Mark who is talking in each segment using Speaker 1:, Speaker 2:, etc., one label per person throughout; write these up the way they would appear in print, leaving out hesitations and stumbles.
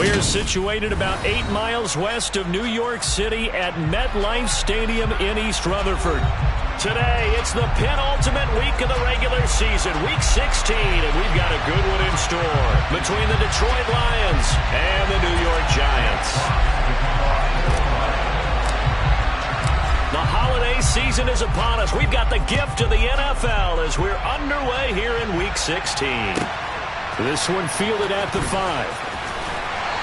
Speaker 1: We're situated about 8 miles west of New York City at MetLife Stadium in East Rutherford. Today, it's the penultimate week of the regular season, Week 16, and we've got a good one in store between the Detroit Lions and the New York Giants. The holiday season is upon us. We've got the gift of the NFL as we're underway here in Week 16. This one fielded at the 5.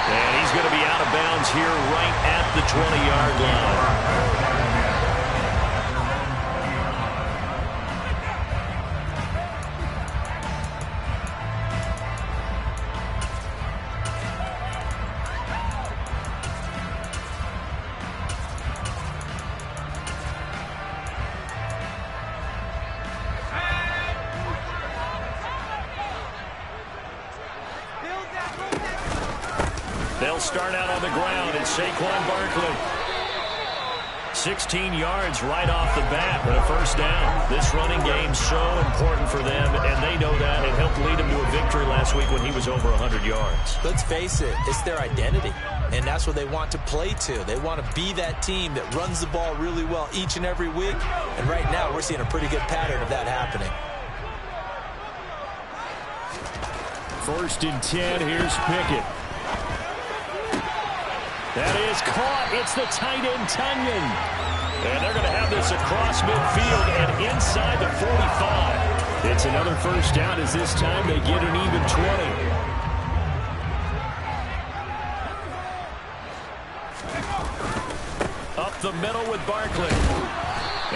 Speaker 1: And he's going to be out of bounds here right at the 20-yard line. They'll start out on the ground. It's Saquon Barkley. 16 yards right off the bat and a first down. This running game so important for them, and they know that. It helped lead them to a victory last week when he was over 100 yards.
Speaker 2: Let's face it, it's their identity, and that's what they want to play to. They want to be that team that runs the ball really well each and every week, and right now we're seeing a pretty good pattern of that happening.
Speaker 1: 1st and 10, here's Pickett. That is caught. It's the tight end, Tunyon. And they're going to have this across midfield and inside the 45. It's another first down as this time they get an even 20. Up the middle with Barkley.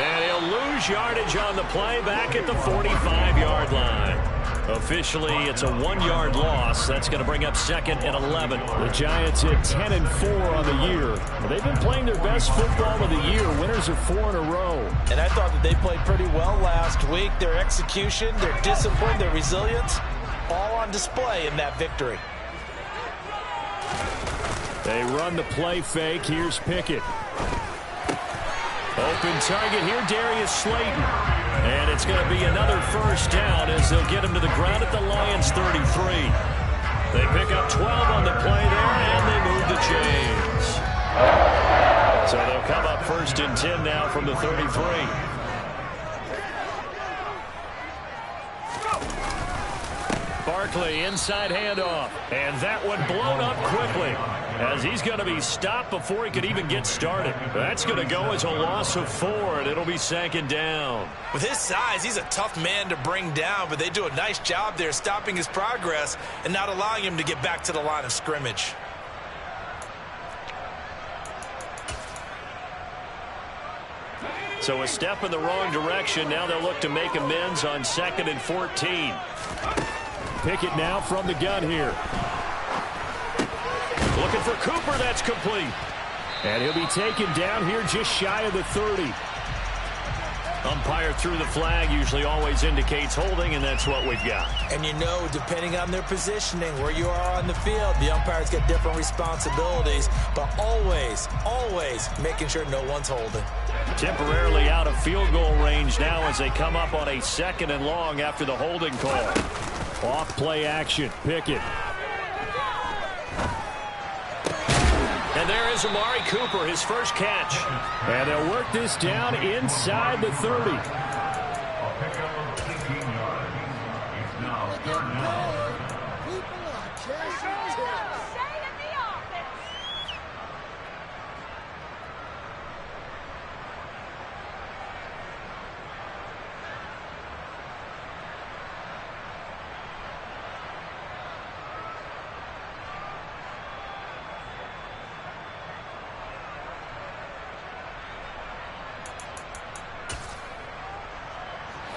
Speaker 1: And he'll lose yardage on the play back at the 45-yard line. Officially, it's a 1-yard loss. That's going to bring up 2nd and 11.
Speaker 3: The Giants hit 10-4 on the year. They've been playing their best football of the year. Winners of 4 in a row.
Speaker 2: And I thought that they played pretty well last week. Their execution, their discipline, their resilience, all on display in that victory.
Speaker 3: They run the play fake. Here's Pickett.
Speaker 1: Open target here, Darius Slayton. And it's going to be another first down as they'll get him to the ground at the Lions 33. They pick up 12 on the play there, and they move the chains. So they'll come up 1st and 10 now from the 33. Barkley, inside handoff. And that one blown up quickly as he's going to be stopped before he could even get started. That's going to go as a loss of 4, and it'll be 2nd down.
Speaker 2: With his size, he's a tough man to bring down, but they do a nice job there stopping his progress and not allowing him to get back to the line of scrimmage.
Speaker 1: So a step in the wrong direction. Now they'll look to make amends on 2nd and 14.
Speaker 3: Pickett now from the gun here.
Speaker 1: Looking for Cooper. That's complete.
Speaker 3: And he'll be taken down here just shy of the 30.
Speaker 1: Umpire threw the flag. Usually always indicates holding, and that's what we've got.
Speaker 2: And you know, depending on their positioning, where you are on the field, the umpires get different responsibilities, but always, always making sure no one's holding.
Speaker 1: Temporarily out of field goal range now as they come up on a 2nd and long after the holding call.
Speaker 3: Off play action. Pickett.
Speaker 1: And there is Amari Cooper, his first catch.
Speaker 3: And they'll work this down inside the 30.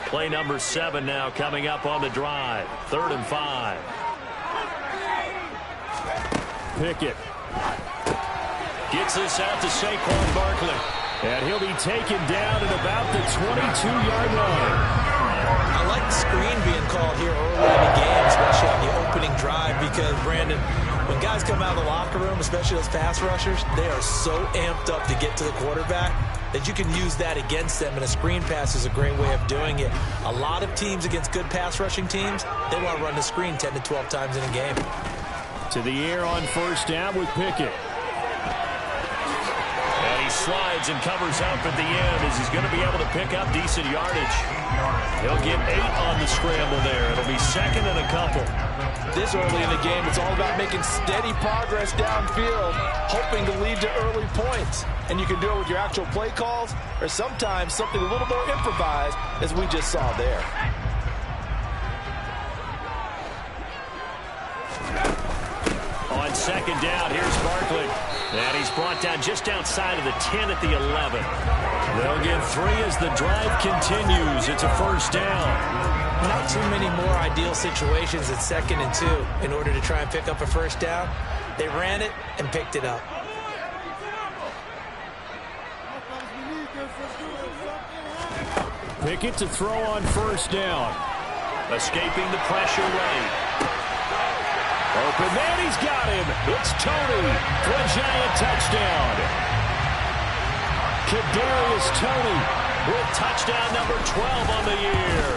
Speaker 1: Play number 7 now coming up on the drive. 3rd and 5.
Speaker 3: Pickett.
Speaker 1: Gets this out to Saquon Barkley.
Speaker 3: And he'll be taken down at about the 22-yard line.
Speaker 2: I like the screen being called here early in the game, especially on the opening drive, because, Brandon, when guys come out of the locker room, especially those pass rushers, they are so amped up to get to the quarterback that you can use that against them, and a screen pass is a great way of doing it. A lot of teams against good pass rushing teams, they want to run the screen 10 to 12 times in a game.
Speaker 3: To the air on first down with Pickett.
Speaker 1: And he slides and covers up at the end as he's going to be able to pick up decent yardage. He'll get 8 on the scramble there. It'll be second and a couple.
Speaker 2: This early in the game, it's all about making steady progress downfield, hoping to lead to early points. And you can do it with your actual play calls or sometimes something a little more improvised, as we just saw there.
Speaker 1: On second down, here's Barkley. And he's brought down just outside of the 10 at the 11. They'll get 3 as the drive continues. It's a first down.
Speaker 2: Not too many more ideal situations at 2nd and 2 in order to try and pick up a first down. They ran it and picked it up.
Speaker 3: Pickett to throw on first down.
Speaker 1: Escaping the pressure late.
Speaker 3: Open man, he's got him. It's Tony for a Giant touchdown. Kadarius Toney
Speaker 1: with touchdown number 12 on the year.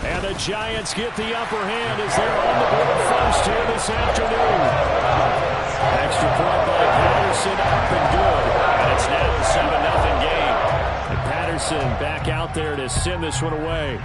Speaker 3: And the Giants get the upper hand as they're on the board first here this afternoon. Extra point by Patterson, up and good.
Speaker 1: And it's now a 7-0 game.
Speaker 3: And Patterson back out there to send this one away.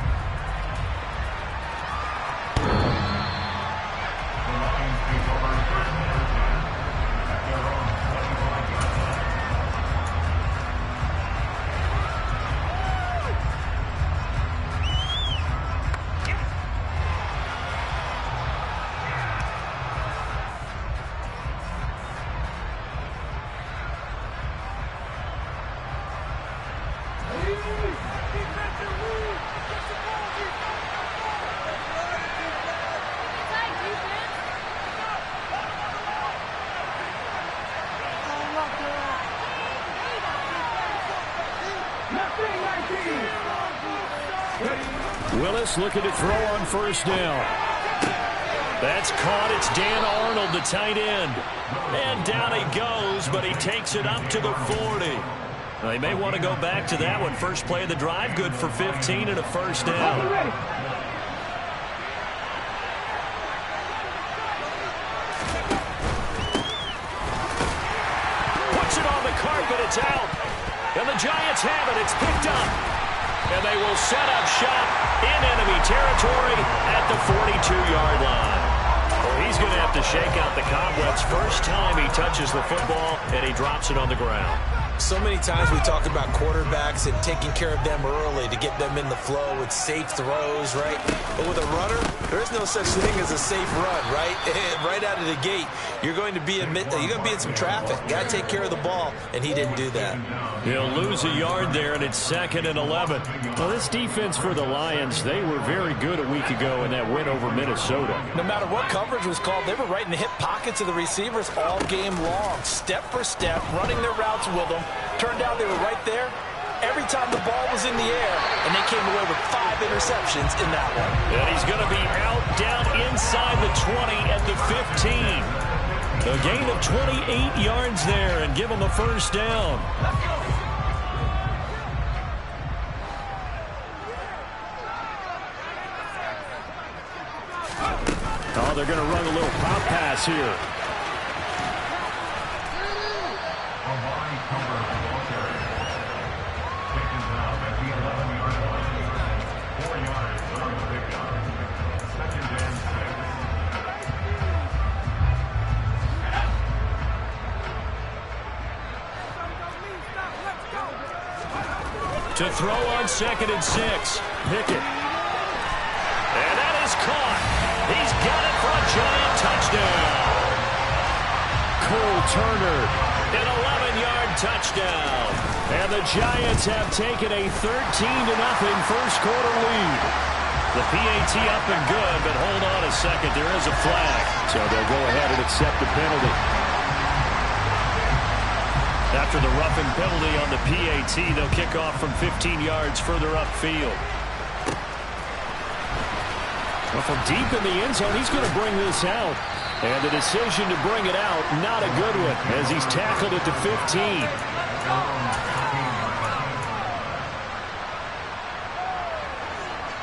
Speaker 3: Willis looking to throw on first down.
Speaker 1: That's caught. It's Dan Arnold, the tight end. And down he goes, but he takes it up to the 40. They may want to go back to that one. First play of the drive, good for 15 and a first down. Puts it on the carpet. It's out. And the Giants have it. It's picked up. And they will set up shop in enemy territory at the 42-yard line. Well, he's going to have to shake out the cobwebs first time he touches the football, and he drops it on the ground.
Speaker 2: So many times we talk about quarterbacks and taking care of them early to get them in the flow with safe throws, right? But with a runner, there is no such thing as a safe run, right? And right out of the gate, you're going to be in some traffic. Got to take care of the ball, and he didn't do that.
Speaker 1: He'll lose a yard there, and it's 2nd and 11.
Speaker 3: Well, this defense for the Lions, they were very good a week ago in that win over Minnesota.
Speaker 2: No matter what coverage was called, they were right in the hip pockets of the receivers all game long, step for step, running their routes with them. Turned out they were right there every time the ball was in the air, and they came away with 5 interceptions in that one.
Speaker 1: And he's going to be out down inside the 20 at the 15. A gain of 28 yards there and give him a first down.
Speaker 3: Oh, they're going to run a little pop pass here.
Speaker 1: To throw on 2nd and 6. Pickett. And that is caught. He's got it for a Giant touchdown.
Speaker 3: Cole Turner.
Speaker 1: An 11-yard touchdown.
Speaker 3: And the Giants have taken a 13-0 first quarter lead.
Speaker 1: The PAT up and good, but hold on a second. There is a flag.
Speaker 3: So they'll go ahead and accept the penalty.
Speaker 1: After the roughing penalty on the PAT, they'll kick off from 15 yards further upfield.
Speaker 3: Well, from deep in the end zone, he's going to bring this out. And the decision to bring it out, not a good one, as he's tackled at the 15.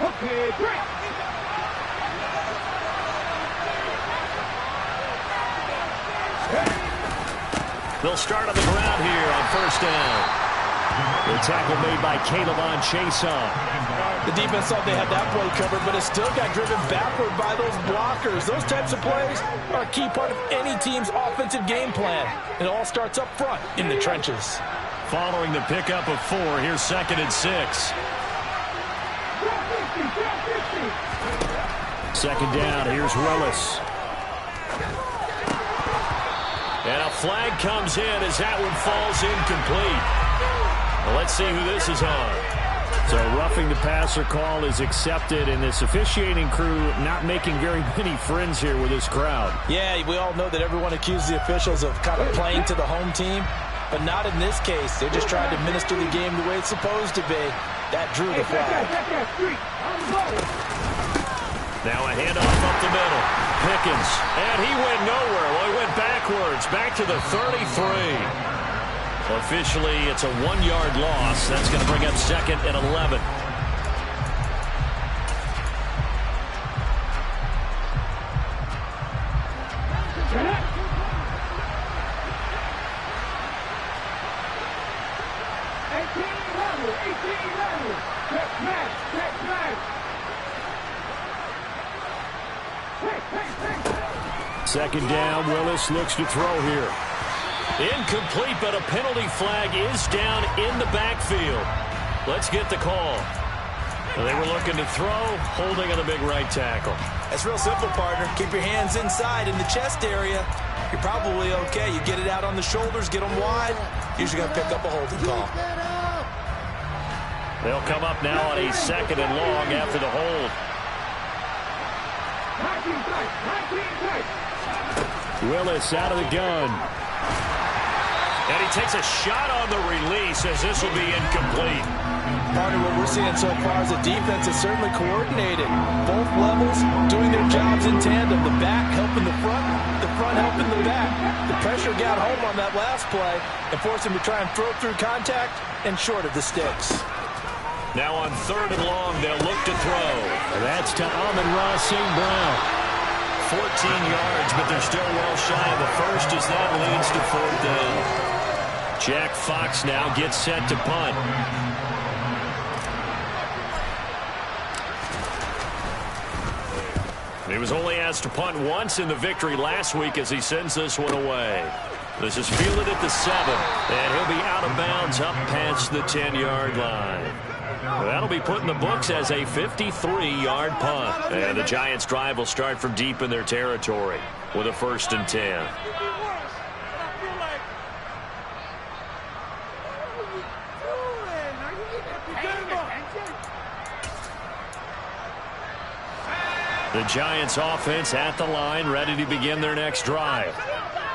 Speaker 4: Okay, break.
Speaker 1: They'll start on the ground here on first down. The tackle made by Caleb Chason.
Speaker 2: The defense thought they had that play covered, but it still got driven backward by those blockers. Those types of plays are a key part of any team's offensive game plan. It all starts up front in the trenches.
Speaker 1: Following the pickup of 4, here's 2nd and 6. 2nd down, here's Willis. And a flag comes in as that one falls incomplete. Well, let's see who this is on. So roughing the passer call is accepted, and this officiating crew not making very many friends here with this crowd.
Speaker 2: Yeah, we all know that everyone accuses the officials of kind of playing to the home team, but not in this case. They just tried to administer the game the way it's supposed to be. That drew the flag.
Speaker 1: Now a handoff up the middle. Pickens, and he went nowhere. Well, he went backwards, back to the 33. Officially, it's a 1-yard loss. That's going to bring up 2nd and 11. Second down, Willis looks to throw here. Incomplete, but a penalty flag is down in the backfield. Let's get the call. Well, they were looking to throw, holding on the big right tackle.
Speaker 2: That's real simple, partner. Keep your hands inside in the chest area. You're probably okay. You get it out on the shoulders, get them wide. Usually going to pick up a holding call.
Speaker 1: They'll come up now on a 2nd and long after the hold. Willis out of the gun. And he takes a shot on the release as this will be incomplete.
Speaker 2: Partner, what we're seeing so far is the defense is certainly coordinated. Both levels doing their jobs in tandem. The back helping the front helping the back. The pressure got home on that last play and forced him to try and throw through contact and short of the sticks.
Speaker 1: Now on 3rd and long, they'll look to throw. That's to Amon-Ra St. Brown. 14 yards, but they're still well shy of the first as that leads to 4th down. Jack Fox now gets set to punt. He was only asked to punt once in the victory last week as he sends this one away. This is fielded at the 7, and he'll be out of bounds up past the 10-yard line. That'll be put in the books as a 53-yard punt. And the Giants' drive will start from deep in their territory with a 1st and 10. The Giants' offense at the line, ready to begin their next drive.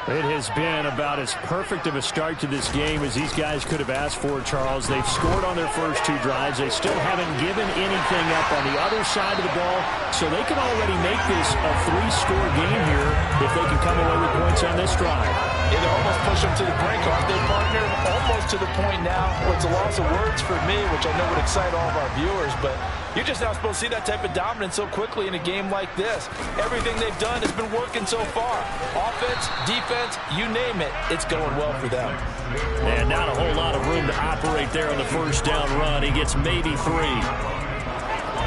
Speaker 1: It has been about as perfect of a start to this game as these guys could have asked for, Charles. They've scored on their first 2 drives. They still haven't given anything up on the other side of the ball, so they can already make this a 3-score game here if they can come away with points on this drive.
Speaker 2: Yeah, they almost push them to the brink, aren't they, partner? Almost to the point now where it's a loss of words for me, which I know would excite all of our viewers, but you're just not supposed to see that type of dominance so quickly in a game like this. Everything they've done has been working so far. Offense, defense, you name it, it's going well for them.
Speaker 1: And not a whole lot of room to operate there on the first down run. He gets maybe 3.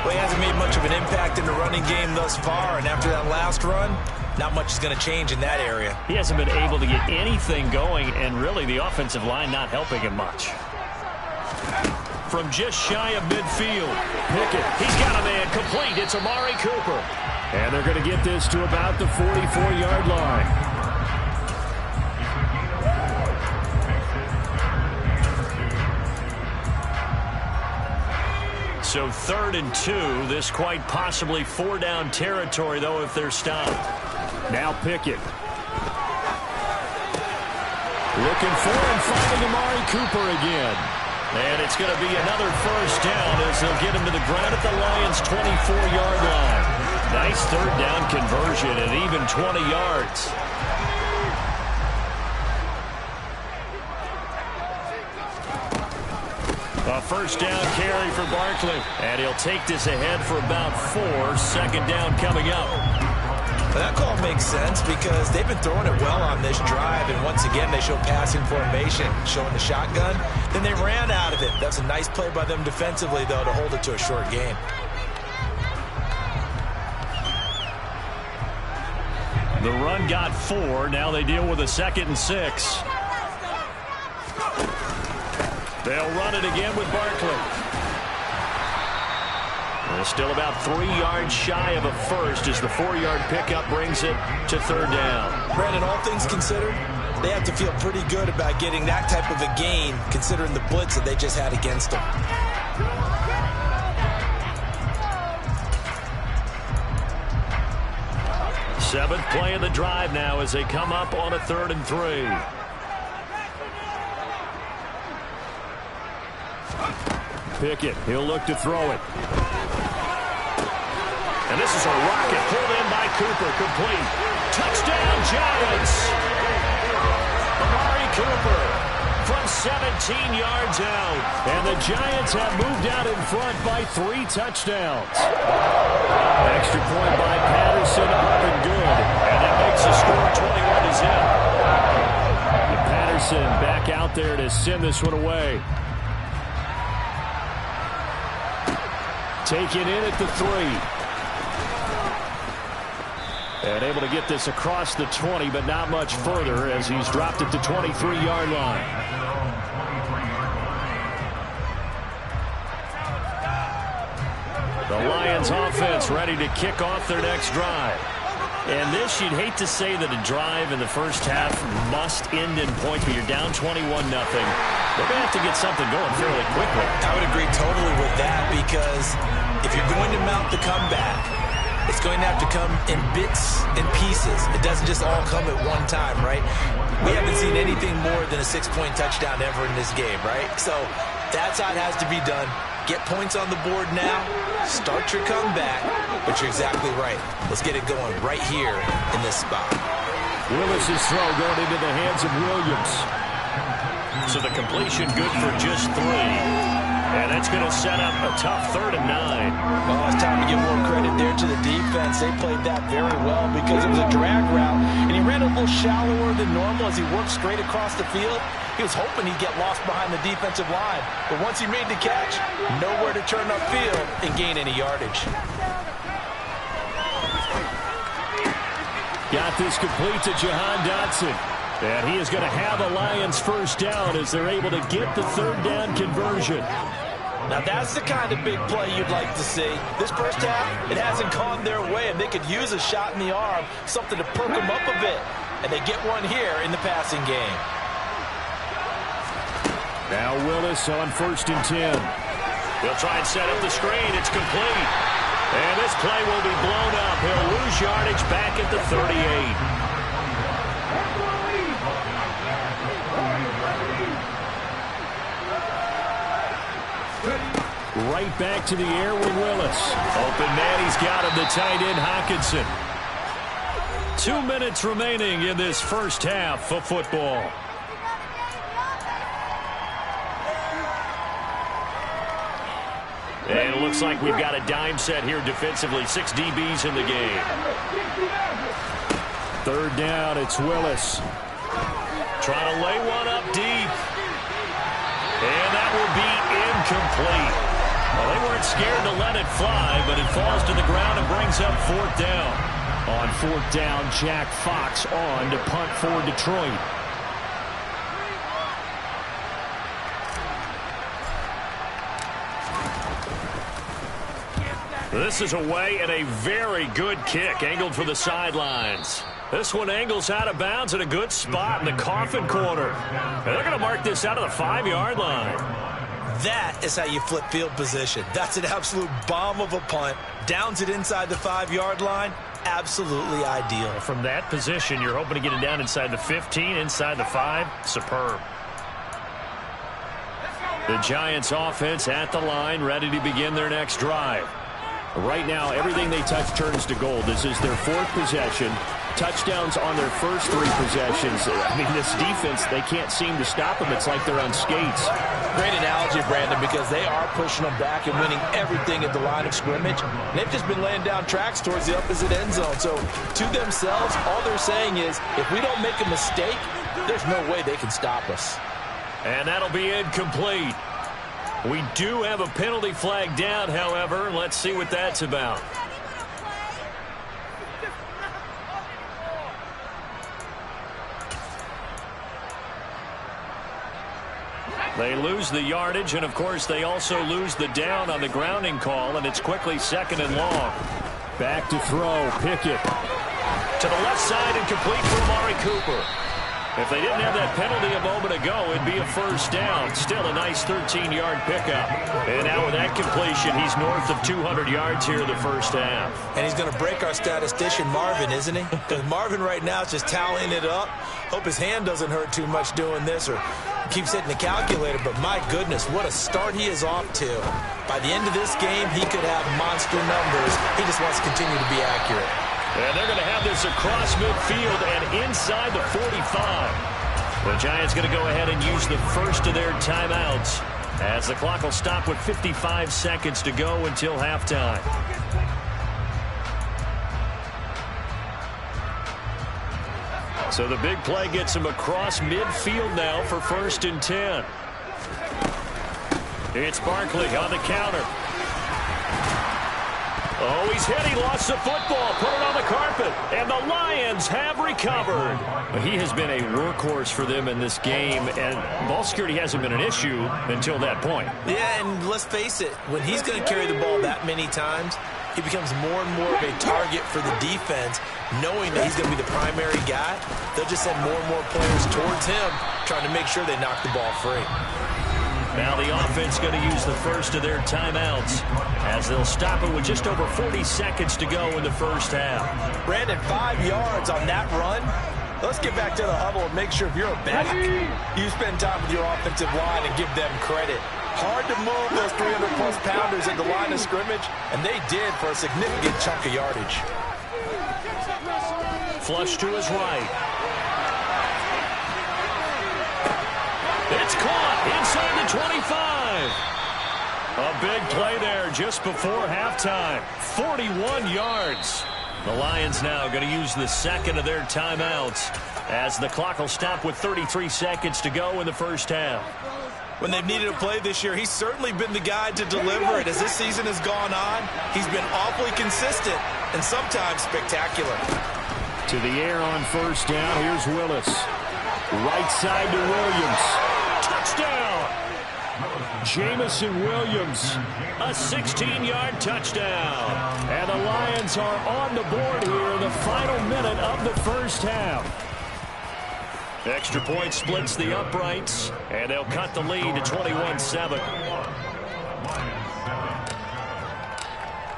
Speaker 2: Well, he hasn't made much of an impact in the running game thus far, and after that last run, not much is going to change in that area.
Speaker 1: He hasn't been able to get anything going, and really the offensive line not helping him much. From just shy of midfield, Pickett, he's got a man complete. It's Amari Cooper. And they're going to get this to about the 44-yard line. So 3rd and 2, this quite possibly 4-down territory, though, if they're stopped. Now Pickett. Looking for and finding Amari Cooper again. And it's going to be another first down as they'll get him to the ground at the Lions' 24-yard line. Nice 3rd down conversion and even 20 yards. A first down carry for Barkley. And he'll take this ahead for about 4. 2nd down coming up.
Speaker 2: Well, that call makes sense because they've been throwing it well on this drive, and once again they show passing formation, showing the shotgun. Then they ran out of it. That's a nice play by them defensively, though, to hold it to a short game.
Speaker 1: The run got 4. Now they deal with a 2nd and 6. They'll run it again with Barkley. They're still about 3 yards shy of a first as the 4-yard pickup brings it to 3rd down.
Speaker 2: Brandon, all things considered, they have to feel pretty good about getting that type of a gain considering the blitz that they just had against them.
Speaker 1: Seventh play of the drive now as they come up on a 3rd and 3. Pickett, he'll look to throw it. And this is a rocket pulled in by Cooper, complete. Touchdown, Giants! Amari Cooper from 17 yards out. And the Giants have moved out in front by 3 touchdowns. Extra point by Patterson, up and good. And that makes the score 21-0. And Patterson back out there to send this one away. Taken in at the 3. And able to get this across the 20, but not much further as he's dropped at the 23-yard line. The Lions offense ready to kick off their next drive. And this, you'd hate to say that a drive in the first half must end in points, but you're down 21-0. They're going to have to get something going fairly quickly.
Speaker 2: I would agree totally with that because if you're going to mount the comeback, it's going to have to come in bits and pieces. It doesn't just all come at one time, right? We haven't seen anything more than a 6-point touchdown ever in this game, right? So that's how it has to be done. Get points on the board now. Start your comeback. But you're exactly right. Let's get it going right here in this spot.
Speaker 1: Willis's throw going into the hands of Williams. So the completion good for just 3. And that's going to set up a tough 3rd and 9.
Speaker 2: Well, it's time to give more credit there to the defense. They played that very well because it was a drag route, and he ran a little shallower than normal as he worked straight across the field. He was hoping he'd get lost behind the defensive line, but once he made the catch, nowhere to turn upfield and gain any yardage.
Speaker 1: Got this complete to Jahan Dotson. And he is going to have a Lions first down as they're able to get the 3rd down conversion.
Speaker 2: Now that's the kind of big play you'd like to see. This first half, it hasn't gone their way, and they could use a shot in the arm, something to perk them up a bit. And they get one here in the passing game.
Speaker 1: Now Willis on 1st and 10. He'll try and set up the screen. It's complete. And this play will be blown up. He'll lose yardage back at the 38. Right back to the air with Willis. Open man, he's got him, the tight end Hockenson. 2 minutes remaining in this first half of football. And it looks like we've got a dime set here defensively. 6 DBs in the game. 3rd down, it's Willis. Trying to lay one up deep. And that will be incomplete. Well, they weren't scared to let it fly, but it falls to the ground and brings up 4th down. On 4th down, Jack Fox on to punt for Detroit. This is away and a very good kick angled for the sidelines. This one angles out of bounds in a good spot in the coffin corner. And they're going to mark this out of the 5-yard line.
Speaker 2: That is how you flip field position. That's an absolute bomb of a punt. Downs it inside the 5-yard line. Absolutely ideal.
Speaker 1: From that position, you're hoping to get it down inside the 15, inside the 5. Superb. The Giants offense at the line, ready to begin their next drive. Right now, everything they touch turns to gold. This is their 4th possession.
Speaker 3: touchdowns on their first 3 possessions. I mean, this defense, they can't seem to stop them. It's like they're on skates.
Speaker 2: Great analogy, Brandon, because they are pushing them back and winning everything at the line of scrimmage. They've just been laying down tracks towards the opposite end zone. So to themselves, all they're saying is, if we don't make a mistake, there's no way they can stop us.
Speaker 1: And that'll be incomplete. We do have a penalty flag down, however. Let's see what that's about. They lose the yardage, and of course they also lose the down on the grounding call, and it's quickly 2nd and long.
Speaker 3: Back to throw, Pickett.
Speaker 1: To the left side and complete for Amari Cooper. If they didn't have that penalty a moment ago, it'd be a first down. Still a nice 13-yard pickup. And now with that completion, he's north of 200 yards here in the first half.
Speaker 2: And he's going to break our statistician, Marvin, isn't he? Because Marvin right now is just tallying it up. Hope his hand doesn't hurt too much doing this or keeps hitting the calculator. But my goodness, what a start he is off to. By the end of this game, he could have monster numbers. He just wants to continue to be accurate.
Speaker 1: And they're going to have this across midfield and inside the 45. The Giants going to go ahead and use the first of their timeouts as the clock will stop with 55 seconds to go until halftime. So the big play gets him across midfield now for 1st and 10. It's Barkley on the counter. Oh, he's hit. He lost the football. Put it on the carpet. And the Lions have recovered. He has been a workhorse for them in this game, and ball security hasn't been an issue until that point.
Speaker 2: Yeah, and let's face it, when he's going to carry the ball that many times, he becomes more and more of a target for the defense, knowing that he's going to be the primary guy. They'll just send more and more players towards him, trying to make sure they knock the ball free.
Speaker 1: Now the offense going to use the first of their timeouts as they'll stop it with just over 40 seconds to go in the first half.
Speaker 2: Brandon, 5 yards on that run. Let's get back to the huddle and make sure if you're a back, you spend time with your offensive line and give them credit. Hard to move those 300-plus pounders at the line of scrimmage, and they did for a significant chunk of yardage.
Speaker 1: Flush to his right. It's caught inside the 25. A big play there just before halftime. 41 yards. The Lions now going to use the second of their timeouts as the clock will stop with 33 seconds to go in the first half.
Speaker 2: When they've needed a play this year, he's certainly been the guy to deliver it. As this season has gone on, he's been awfully consistent and sometimes spectacular.
Speaker 3: To the air on first down. Here's Willis. Right side to Williams. Touchdown! Jamison Williams.
Speaker 1: A 16-yard touchdown.
Speaker 3: And the Lions are on the board here in the final minute of the first half.
Speaker 1: Extra point splits the uprights, and they'll cut the lead to 21-7.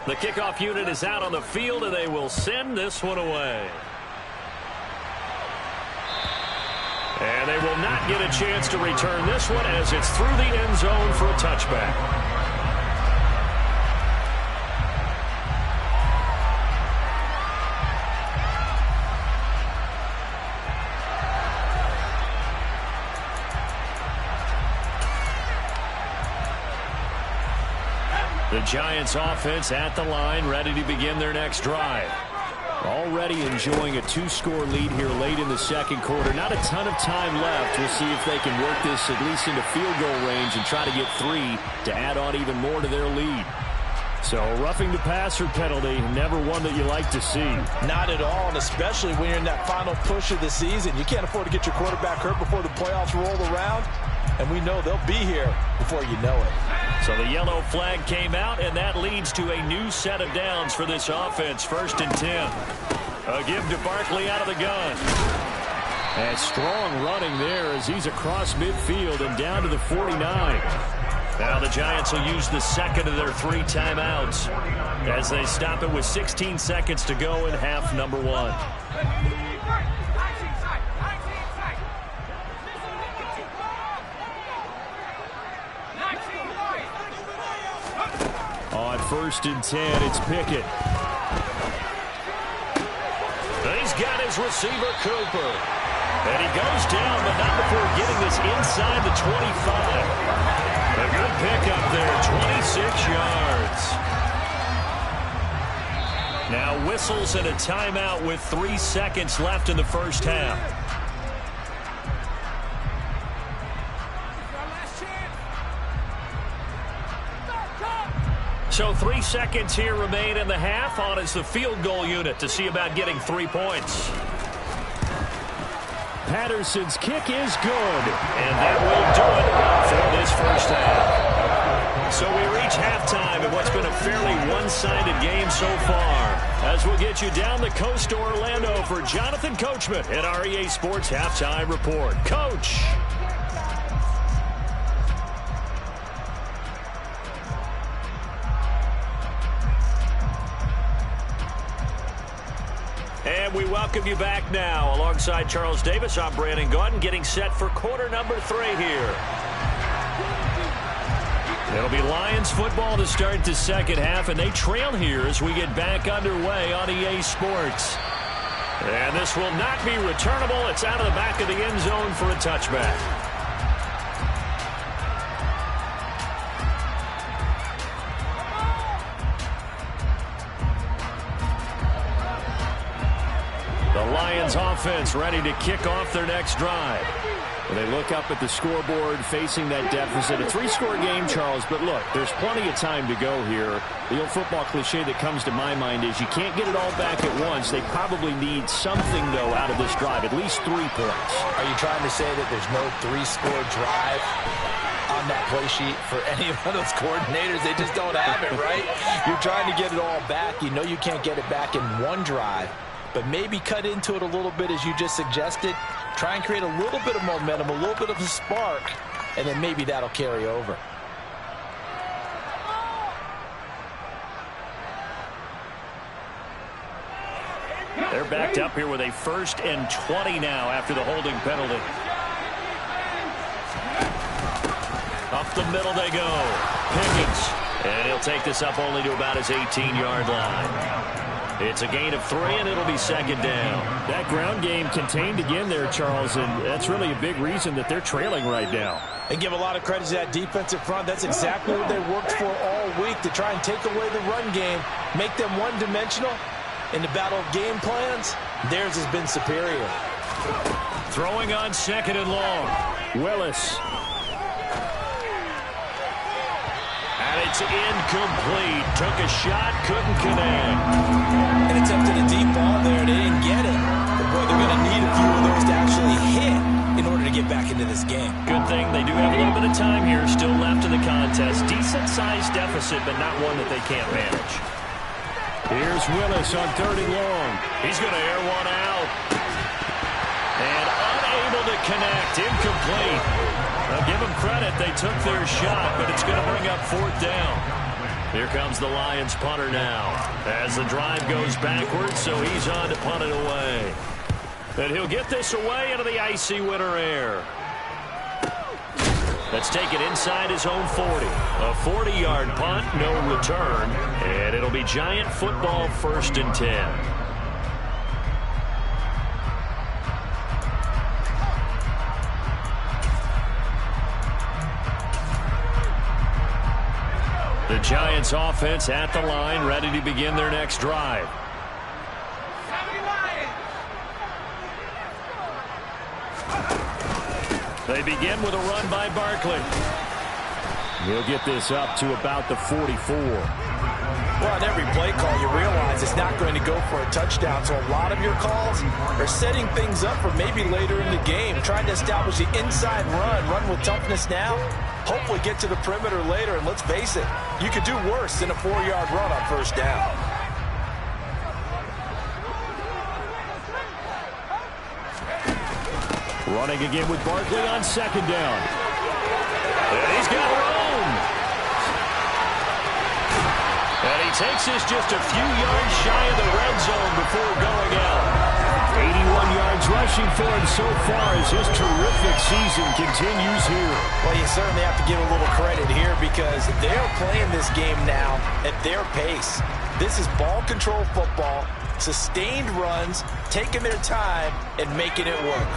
Speaker 1: The kickoff unit is out on the field, and they will send this one away. And they will not get a chance to return this one as it's through the end zone for a touchback. The Giants offense at the line, ready to begin their next drive. Already enjoying a 2-score lead here late in the second quarter. Not a ton of time left. We'll see if they can work this at least into field goal range and try to get 3 to add on even more to their lead. So roughing the passer penalty, never one that you like to see.
Speaker 2: Not at all, and especially when you're in that final push of the season. You can't afford to get your quarterback hurt before the playoffs roll around, and we know they'll be here before you know it.
Speaker 1: So the yellow flag came out, and that leads to a new set of downs for this offense. 1st and 10. A give to Barkley out of the gun.
Speaker 3: And strong running there as he's across midfield and down to the 49.
Speaker 1: Now the Giants will use the second of their 3 timeouts as they stop it with 16 seconds to go in half number 1.
Speaker 3: On 1st and 10, it's Pickett.
Speaker 1: He's got his receiver, Cooper. And he goes down, but not before getting this inside the 25. A good pickup there, 26 yards. Now whistles and a timeout with 3 seconds left in the first half. So 3 seconds here remain in the half. On is the field goal unit to see about getting 3 points.
Speaker 3: Patterson's kick is good.
Speaker 1: And that will do it for this first half. So we reach halftime in what's been a fairly one-sided game so far. As we'll get you down the coast to Orlando for Jonathan Coachman at our EA Sports Halftime Report. Coach. And we welcome you back now. Alongside Charles Davis, I'm Brandon Gaudin, getting set for quarter number 3 here. It'll be Lions football to start the second half, and they trail here as we get back underway on EA Sports. And this will not be returnable. It's out of the back of the end zone for a touchback. The Lions offense ready to kick off their next drive.
Speaker 3: They look up at the scoreboard facing that deficit. A 3-score game, Charles, but look, there's plenty of time to go here. The old football cliche that comes to my mind is you can't get it all back at once. They probably need something, though, out of this drive, at least 3 points.
Speaker 2: Are you trying to say that there's no 3-score drive on that play sheet for any of those coordinators? They just don't have it, right? You're trying to get it all back. You know you can't get it back in one drive, but maybe cut into it a little bit as you just suggested. Try and create a little bit of momentum, a little bit of a spark, and then maybe that'll carry over.
Speaker 1: They're backed up here with a 1st and 20 now after the holding penalty. Up the middle they go. Pickens. And he'll take this up only to about his 18-yard line. It's a gain of 3, and it'll be second down.
Speaker 3: That ground game contained again there, Charles, and that's really a big reason that they're trailing right now.
Speaker 2: And give a lot of credit to that defensive front. That's exactly what they worked for all week, to try and take away the run game, make them one-dimensional. In the battle of game plans, theirs has been superior.
Speaker 1: Throwing on 2nd and long.
Speaker 3: Willis.
Speaker 1: And it's incomplete. Took a shot, couldn't connect.
Speaker 2: And attempted a deep ball there. They didn't get it. But boy, they're going to need a few of those to actually hit in order to get back into this game.
Speaker 1: Good thing they do have a little bit of time here still left in the contest. Decent-sized deficit, but not one that they can't manage.
Speaker 3: Here's Willis on 3rd and long.
Speaker 1: He's going to air one out. And unable to connect. Incomplete. I'll give them credit. They took their shot, but it's going to bring up 4th down. Here comes the Lions punter now as the drive goes backwards, so he's on to punt it away. And he'll get this away into the icy winter air. Let's take it inside his own 40. A 40-yard punt, no return, and it'll be Giant football 1st and 10. The Giants offense at the line, ready to begin their next drive. They begin with a run by Barkley.
Speaker 3: He'll get this up to about the 44.
Speaker 2: Well, on every play call, you realize it's not going to go for a touchdown. So a lot of your calls are setting things up for maybe later in the game, trying to establish the inside run with toughness now, hopefully get to the perimeter later. And let's face it, you could do worse than a 4-yard run on 1st down.
Speaker 3: Running again with Barkley on 2nd down.
Speaker 1: And he's got room. And he takes this just a few yards shy of the red zone before going out.
Speaker 3: 81 yards rushing for him so far as his terrific season continues here.
Speaker 2: Well, you certainly have to give a little credit here because they're playing this game now at their pace. This is ball control football. sustained runs, taking their time, and making it work.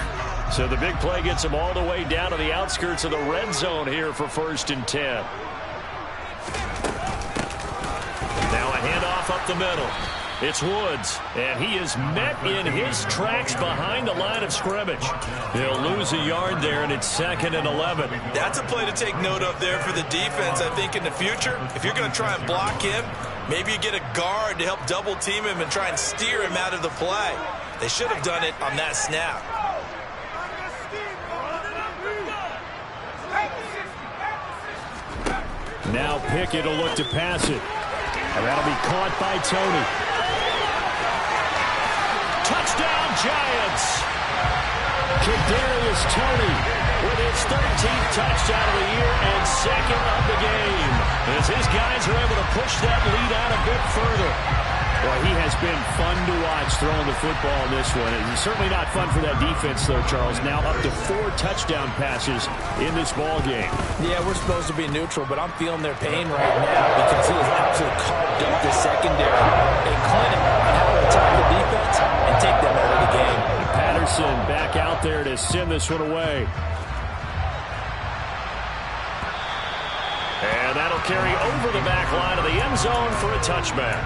Speaker 1: So the big play gets them all the way down to the outskirts of the red zone here for 1st and 10. Now a handoff up the middle. It's Woods, and he is met in his tracks behind the line of scrimmage. He'll lose a yard there, and it's 2nd and 11.
Speaker 2: That's a play to take note of there for the defense, I think, in the future. If you're going to try and block him, maybe you get a guard to help double team him and try and steer him out of the play. They should have done it on that snap.
Speaker 1: Now Pickett will look to pass it. And that'll be caught by Tony. Touchdown, Giants! Kadarius Toney with his 13th touchdown of the year and 2nd of the game. As his guys are able to push that lead out a bit further. Well, he has been fun to watch throwing the football in this one. It's certainly not fun for that defense, though, Charles. Now up to 4 touchdown passes in this ball game.
Speaker 2: Yeah, we're supposed to be neutral, but I'm feeling their pain right now because he has absolutely carved up the secondary. A clinic on how to attack the defense and take them out of the game.
Speaker 1: Patterson back out there to send this one away. And that'll carry over the back line of the end zone for a touchback.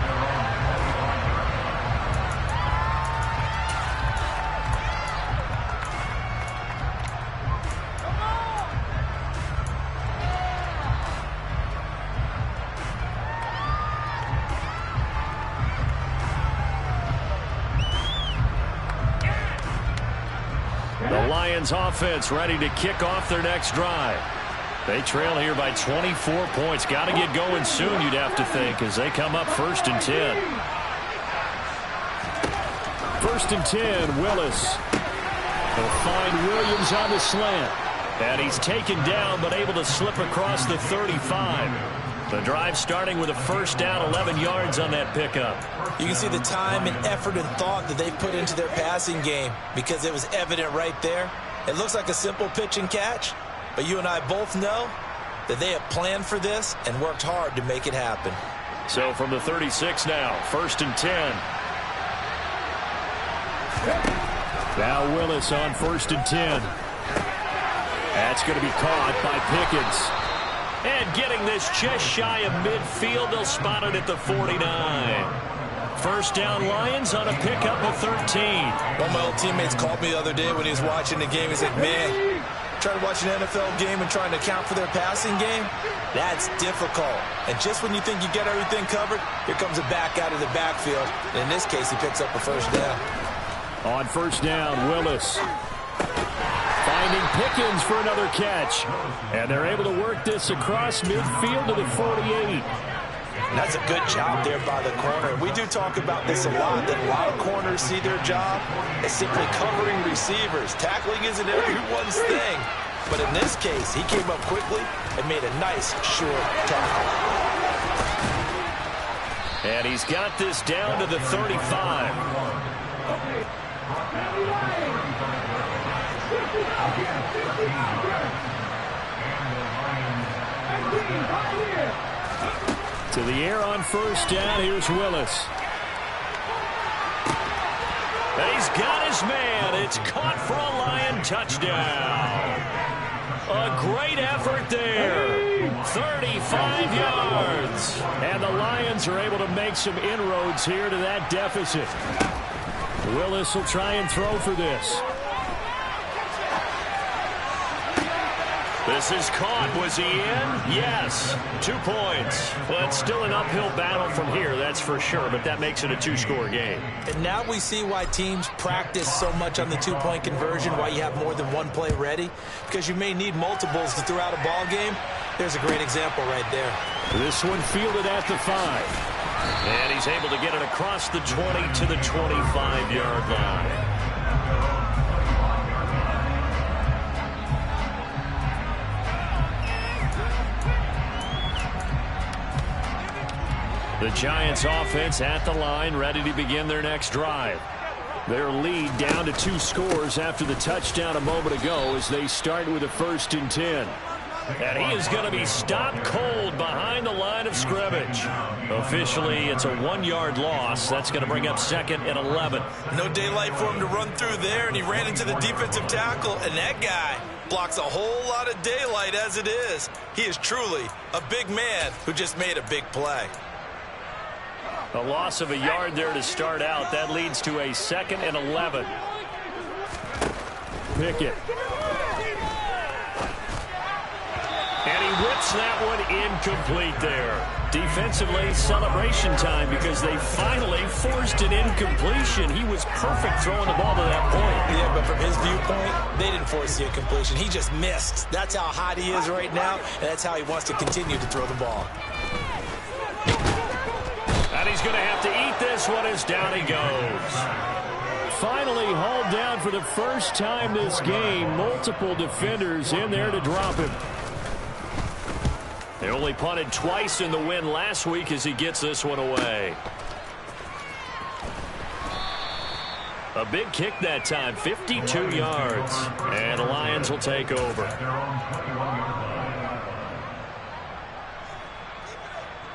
Speaker 1: The Lions offense ready to kick off their next drive. They trail here by 24 points. Got to get going soon, you'd have to think, as they come up 1st and 10. 1st and 10, Willis. He'll find Williams on the slant. And he's taken down, but able to slip across the 35. The drive starting with a 1st down, 11 yards on that pickup.
Speaker 2: You can see the time and effort and thought that they've put into their passing game because it was evident right there. It looks like a simple pitch and catch, but you and I both know that they have planned for this and worked hard to make it happen.
Speaker 1: So from the 36 now, 1st and 10. Now Willis on 1st and 10. That's going to be caught by Pickens. And getting this just shy of midfield, they'll spot it at the 49. 1st down Lions on a pickup of 13.
Speaker 2: One of my old teammates called me the other day when he was watching the game. He's like, man, trying to watch an NFL game and trying to account for their passing game, that's difficult. And just when you think you get everything covered, here comes a back out of the backfield. And in this case, he picks up a 1st down.
Speaker 1: On 1st down, Willis finding Pickens for another catch. And they're able to work this across midfield to the 48.
Speaker 2: And that's a good job there by the corner. We do talk about this a lot, that a lot of corners see their job as simply covering receivers. Tackling isn't everyone's thing. But in this case, he came up quickly and made a nice short tackle.
Speaker 1: And he's got this down to the 35. To the air on 1st down, here's Willis. And he's got his man. It's caught for a Lion touchdown. A great effort there. 35 yards. And the Lions are able to make some inroads here to that deficit. Willis will try and throw for this. This is caught. Was he in? Yes. 2 points. But still an uphill battle from here, that's for sure. But that makes it a 2-score game.
Speaker 2: And now we see why teams practice so much on the 2-point conversion, why you have more than one play ready. Because you may need multiples to throw out a ball game. There's a great example right there.
Speaker 1: This one fielded at the 5. And he's able to get it across the 20 to the 25-yard line. The Giants offense at the line, ready to begin their next drive. Their lead down to 2 scores after the touchdown a moment ago as they start with a 1st and 10. And he is going to be stopped cold behind the line of scrimmage. Officially, it's a 1-yard loss. That's going to bring up 2nd and 11.
Speaker 2: No daylight for him to run through there, and he ran into the defensive tackle, and that guy blocks a whole lot of daylight as it is. He is truly a big man who just made a big play.
Speaker 1: A loss of a yard there to start out. That leads to a 2nd and 11. Pickett. And he whips that one incomplete there. Defensively, celebration time because they finally forced an incompletion. He was perfect throwing the ball to that point.
Speaker 2: Yeah, but from his viewpoint, they didn't force the incompletion. He just missed. That's how hot he is right now, and that's how he wants to continue to throw the ball.
Speaker 1: And he's going to have to eat this one as down he goes. Finally hauled down for the first time this game. Multiple defenders in there to drop him. They only punted twice in the win last week as he gets this one away. A big kick that time, 52 yards. And the Lions will take over.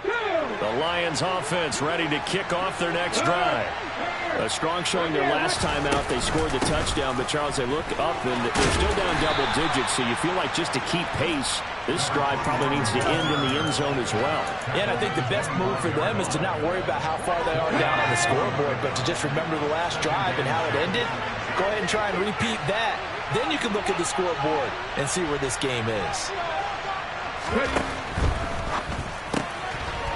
Speaker 1: The Lions offense ready to kick off their next drive. A strong showing their last time out. They scored the touchdown, but Charles, they look up and they're still down double digits, so you feel like just to keep pace, this drive probably needs to end in the end zone as well.
Speaker 2: Yeah, and I think the best move for them is to not worry about how far they are down on the scoreboard, but to just remember the last drive and how it ended. Go ahead and try and repeat that. Then you can look at the scoreboard and see where this game is.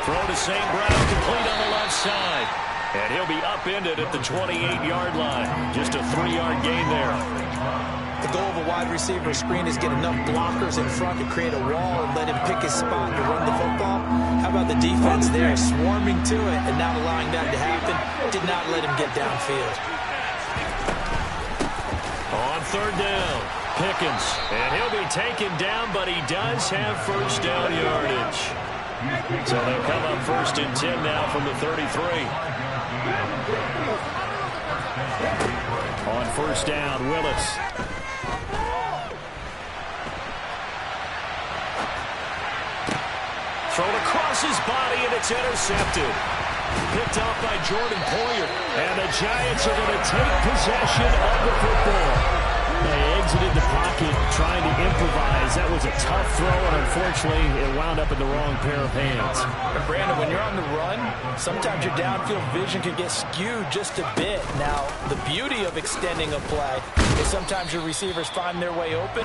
Speaker 1: Throw to St. Brown, complete on the left side. And he'll be upended at the 28-yard line. Just a 3-yard gain there.
Speaker 2: The goal of a wide receiver screen is get enough blockers in front to create a wall and let him pick his spot to run the football. How about the defense there, swarming to it and not allowing that to happen? Did not let him get downfield.
Speaker 1: On 3rd down, Pickens. And he'll be taken down, but he does have first down yardage. So they'll come up 1st and 10 now from the 33. On 1st down, Willis. Thrown across his body, and it's intercepted. Picked off by Jordan Poyer. And the Giants are going to take possession of the football. They exited the pocket trying to improvise. That was a tough throw, and unfortunately, it wound up in the wrong pair of hands.
Speaker 2: And Brandon, when you're on the run, sometimes your downfield vision can get skewed just a bit. Now, the beauty of extending a play is sometimes your receivers find their way open,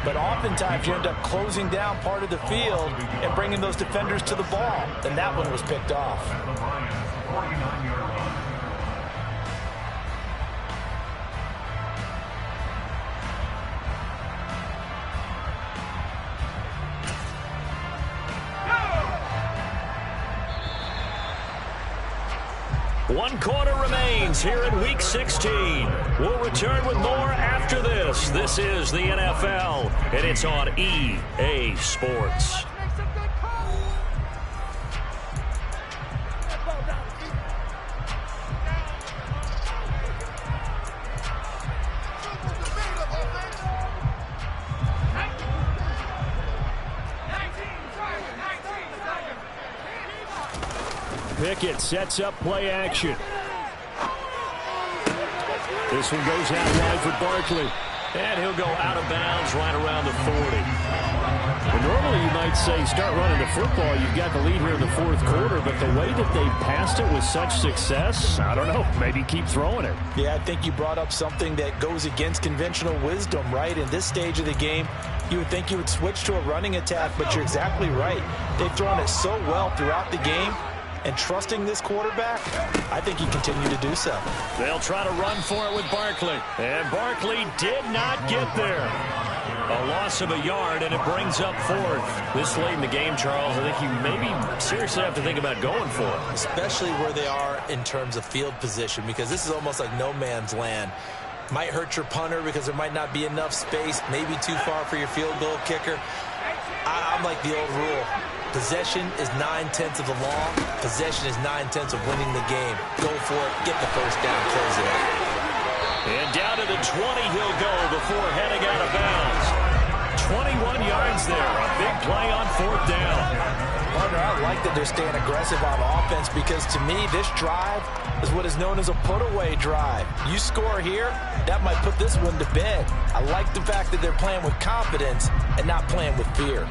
Speaker 2: but oftentimes you end up closing down part of the field and bringing those defenders to the ball. And that one was picked off.
Speaker 1: One quarter remains here in Week 16. We'll return with more after this. This is the NFL, and it's on EA Sports. Pickett sets up play action. This one goes out wide for Barkley. And he'll go out of bounds right around the 40. Well, normally you might say start running the football. You've got the lead here in the 4th quarter, but the way that they passed it with such success, I don't know, maybe keep throwing it.
Speaker 2: Yeah, I think you brought up something that goes against conventional wisdom, right? In this stage of the game, you would think you would switch to a running attack, but you're exactly right. They've thrown it so well throughout the game. And trusting this quarterback, I think he continued to do so.
Speaker 1: They'll try to run for it with Barkley. And Barkley did not get there. A loss of a yard, and it brings up 4th. This late in the game, Charles, I think you maybe seriously have to think about going for it.
Speaker 2: Especially where they are in terms of field position, because this is almost like no man's land. Might hurt your punter because there might not be enough space, maybe too far for your field goal kicker. I'm like the old rule. Possession is 9/10 of the law. Possession is 9/10 of winning the game. Go for it. Get the first down. Close it out.
Speaker 1: And down to the 20 he'll go before heading out of bounds. 21 yards there. A big play on 4th down.
Speaker 2: Partner, I like that they're staying aggressive on offense because to me, this drive is what is known as a put-away drive. You score here, that might put this one to bed. I like the fact that they're playing with confidence and not playing with fear.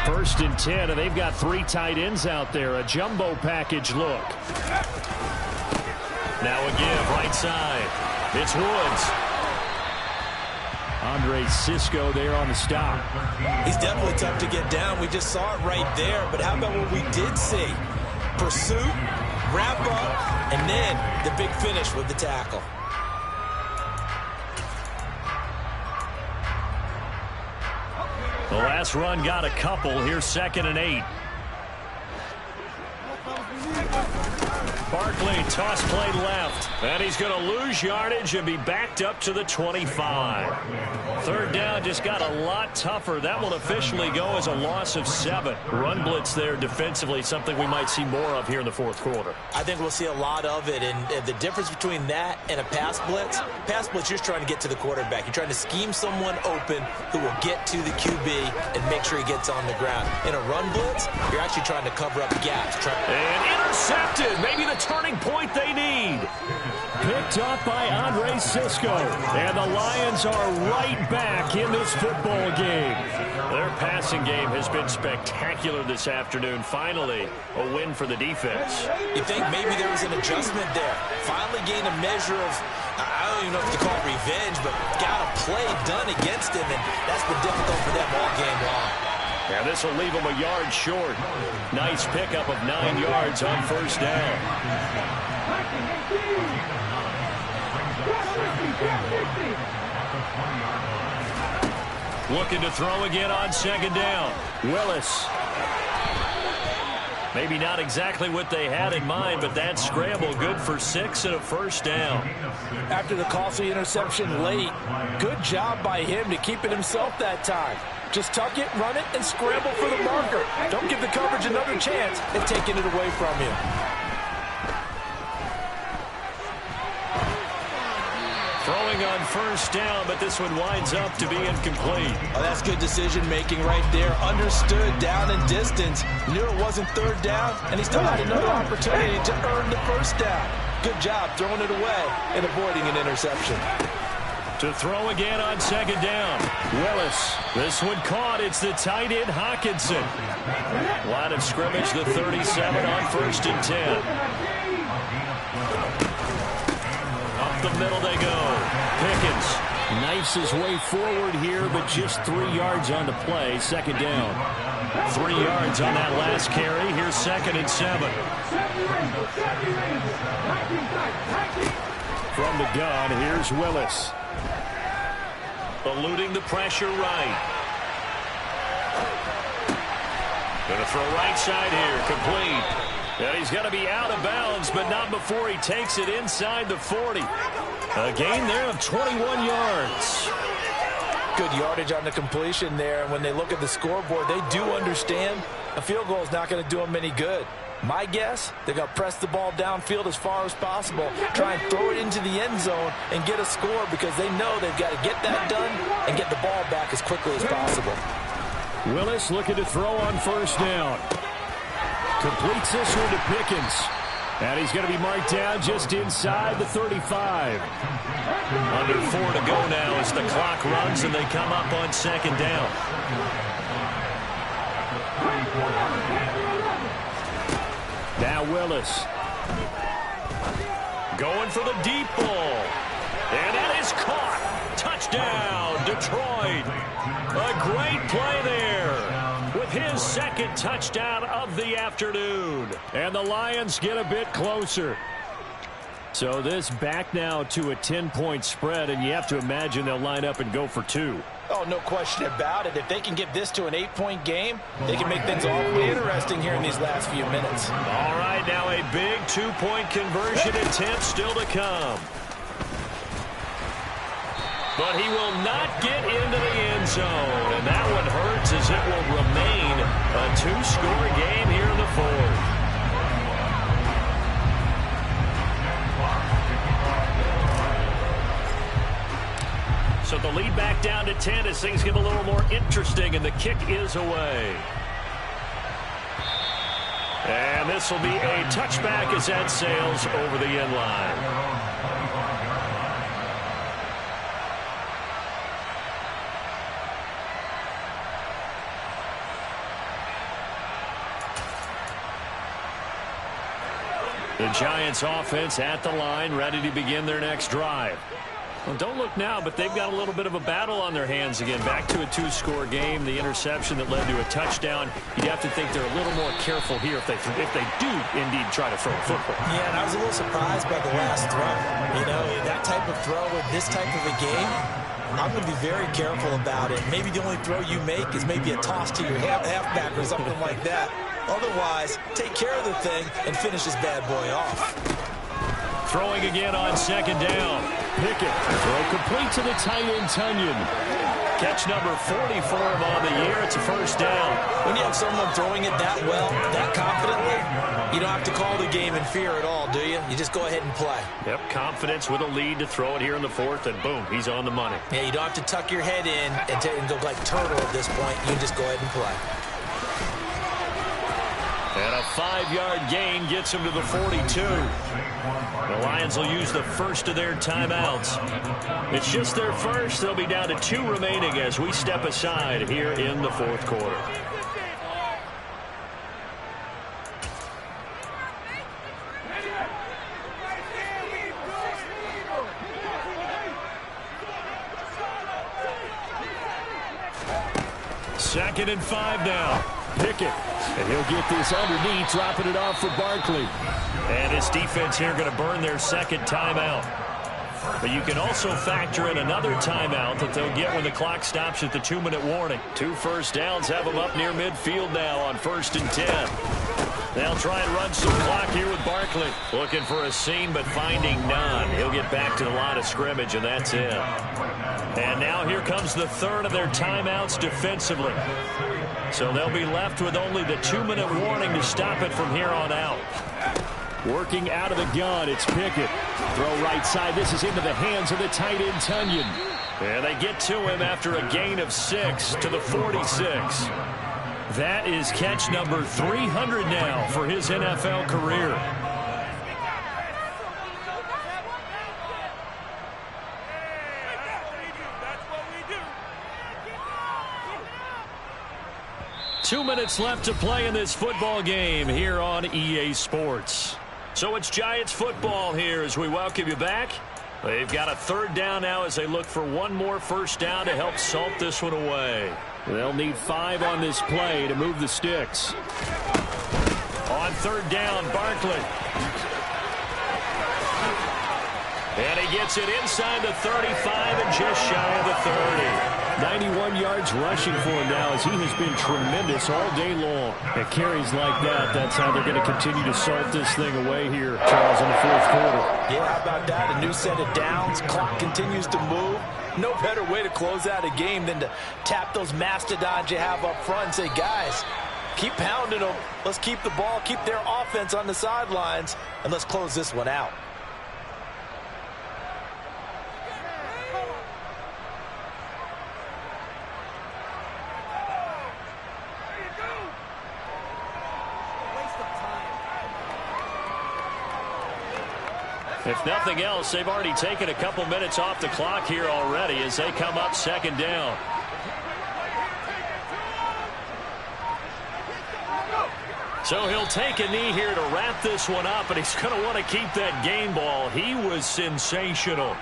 Speaker 1: 1st and 10, and they've got 3 tight ends out there. A jumbo package look. Now a give right side. It's Woods. Andre Cisco there on the stop.
Speaker 2: He's definitely tough to get down. We just saw it right there. But how about what we did see? Pursuit, wrap up, and then the big finish with the tackle.
Speaker 1: The last run got a couple. Here's 2nd and 8. Barkley, toss play left. And he's going to lose yardage and be backed up to the 25. 3rd down just got a lot tougher. That will officially go as a loss of 7. Run blitz there defensively, something we might see more of here in the 4th quarter.
Speaker 2: I think we'll see a lot of it. And the difference between that and a pass blitz, you're trying to get to the quarterback. You're trying to scheme someone open who will get to the QB and make sure he gets on the ground. In a run blitz, you're actually trying to cover up gaps.
Speaker 1: And intercepted. Maybe the turning point they need. Picked up by Andre Cisco. And the Lions are right back in this football game. Their passing game has been spectacular this afternoon. Finally, a win for the defense.
Speaker 2: You think maybe there was an adjustment there. Finally gained a measure of, I don't even know if to call it revenge, but got a play done against him, and that's been difficult for them all game long.
Speaker 1: Yeah, this will leave him a yard short. Nice pickup of 9 yards on 1st down. Looking to throw again on 2nd down. Willis. Maybe not exactly what they had in mind, but that scramble good for 6 and a 1st down.
Speaker 2: After the costly interception late, good job by him to keep it himself that time. Just tuck it, run it, and scramble for the marker. Don't give the coverage another chance at taking it away from you.
Speaker 1: Throwing on 1st down, but this one winds up to be incomplete.
Speaker 2: Oh, that's good decision-making right there. Understood down and distance. Knew it wasn't 3rd down, and he still had another opportunity to earn the 1st down. Good job throwing it away and avoiding an interception.
Speaker 1: To throw again on 2nd down. Willis. This one caught. It's the tight end, Hawkinson. Line of scrimmage, the 37 on 1st and 10. Up the middle they go. Pickens knifes his way forward here, but just 3 yards on the play. 2nd down. 3 yards on that last carry. Here's 2nd and 7. From the gun, here's Willis. Eluding the pressure right. Going to throw right side here. Complete. And he's going to be out of bounds, but not before he takes it inside the 40. A gain there of 21 yards.
Speaker 2: Good yardage on the completion there. And when they look at the scoreboard, they do understand a field goal is not going to do them any good. My guess, they're going to press the ball downfield as far as possible, try and throw it into the end zone and get a score because they know they've got to get that done and get the ball back as quickly as possible.
Speaker 1: Willis looking to throw on 1st down. Completes this one to Pickens. And he's going to be marked down just inside the 35. Under 4 to go now as the clock runs and they come up on 2nd down. Now Willis. Going for the deep ball. And that is caught. Touchdown, Detroit. A great play there with his 2nd touchdown of the afternoon. And the Lions get a bit closer. So this back now to a 10-point spread, and you have to imagine they'll line up and go for 2.
Speaker 2: Oh, no question about it. If they can get this to an 8-point game, they can make things awfully interesting here in these last few minutes.
Speaker 1: All right, now a big 2-point conversion attempt still to come. But he will not get into the end zone, and that one hurts as it will remain a 2-score game here in the 4th. lead back down to 10 as things get a little more interesting, and the kick is away. And this will be a touchback as that sails over the end line. The Giants offense at the line, ready to begin their next drive. Well, don't look now, but they've got a little bit of a battle on their hands again. Back to a two-score game. The interception that led to a touchdown. You'd have to think they're a little more careful here if they do indeed try to throw a football.
Speaker 2: Yeah, and I was a little surprised by the last throw. You know, that type of throw in this type of a game, I'm going to be very careful about it. Maybe the only throw you make is maybe a toss to your halfback or something like that. Otherwise, take care of the thing and finish this bad boy off.
Speaker 1: Throwing again on second down. Pickett. Throw complete to the tight end, Tunyon. Catch number 40 for him on the year. It's a first down.
Speaker 2: When you have someone throwing it that well, that confidently, you don't have to call the game in fear at all, do you? You just go ahead and play.
Speaker 1: Yep, confidence with a lead to throw it here in the fourth, and boom, he's on the money.
Speaker 2: Yeah, you don't have to tuck your head in and go like turtle at this point. You just go ahead and play.
Speaker 1: And a 5-yard gain gets him to the 42. The Lions will use the first of their timeouts. It's just their first. They'll be down to 2 remaining as we step aside here in the fourth quarter. Second and 5 now. Pickett. And he'll get this underneath, dropping it off for Barkley. And his defense here going to burn their second timeout. But you can also factor in another timeout that they'll get when the clock stops at the 2-minute warning. 2 first downs have them up near midfield now on 1st and 10. They'll try and run some clock here with Barkley. Looking for a seam, but finding none. He'll get back to the line of scrimmage, and that's it. And now here comes the third of their timeouts defensively. So they'll be left with only the 2-minute warning to stop it from here on out. Working out of the gun, it's Pickett. Throw right side. This is into the hands of the tight end, Tunyon. And they get to him after a gain of 6 to the 46. That is catch number 300 now for his NFL career. Two minutes left to play in this football game here on EA Sports. So it's Giants football here as we welcome you back. They've got a third down now as they look for one more first down to help salt this one away. They'll need 5 on this play to move the sticks. On third down, Barkley. And he gets it inside the 35 and just shy of the 30. 91 yards rushing for him now as he has been tremendous all day long. At carries like that, that's how they're going to continue to salt this thing away here, Charles, in the fourth quarter.
Speaker 2: Yeah, how about that? A new set of downs. Clock continues to move. No better way to close out a game than to tap those mastodons you have up front and say, guys, keep pounding them. Let's keep the ball, keep their offense on the sidelines, and let's close this one out.
Speaker 1: If nothing else, they've already taken a couple minutes off the clock here already as they come up second down. So he'll take a knee here to wrap this one up, and he's going to want to keep that game ball. He was sensational.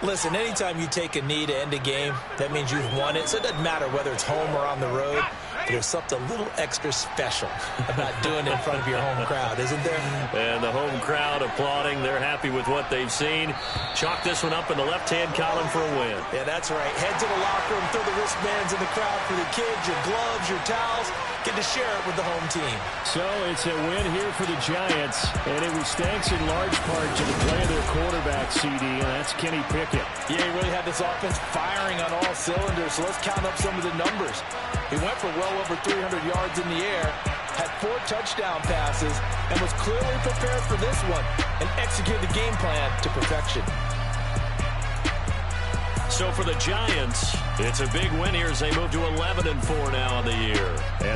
Speaker 2: Listen, anytime you take a knee to end a game, that means you've won it. So it doesn't matter whether it's home or on the road. But there's something a little extra special about doing it in front of your home crowd, isn't there?
Speaker 1: And the home crowd applauding. They're happy with what they've seen. Chalk this one up in the left-hand column for a win.
Speaker 2: Yeah, that's right. Head to the locker room, throw the wristbands in the crowd for the kids, your gloves, your towels. Get to share it with the home team.
Speaker 1: So it's a win here for the Giants, and it was thanks in large part to the play of their quarterback, CD, and that's Kenny Pickett.
Speaker 2: Yeah, he really had this offense firing on all cylinders, so let's count up some of the numbers. He went for well over 300 yards in the air, had 4 touchdown passes, and was clearly prepared for this one and executed the game plan to perfection.
Speaker 1: So for the Giants, it's a big win here as they move to 11-4 now in the year. And